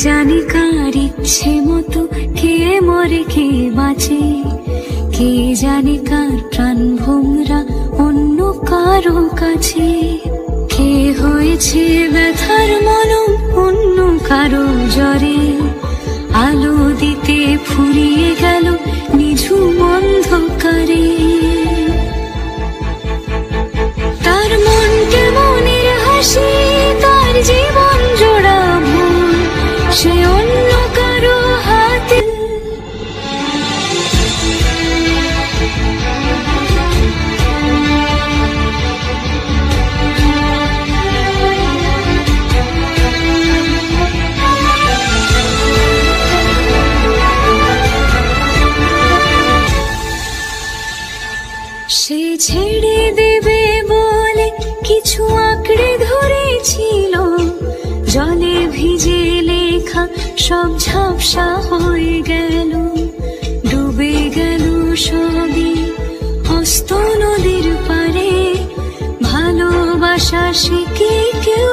জানি কার ইচ্ছে মতো কে মরে কে বাঁচে, কে জানি কার প্রাণ ভোমরা অন্য কারো কাছে, কে হয়েছে ব্যথার মলম অন্য কারো জ্বরে, আলো দিতে ফুরিয়ে গেল নিঝুম অন্ধকারে। তার মন কেমনের হাসি, তার জীবন জোড়া ভুল, সে অন্য কারো হাতে। সে ছেড়ে দেবে বলে কিছু আঁকড়ে ধরেছিল, জলে ভিজে লেখা সব ঝাপসা হয়ে গেল, ডুবে গেল সবই হস্ত নদীর পারে। ভালোবাসা সে কি কেউ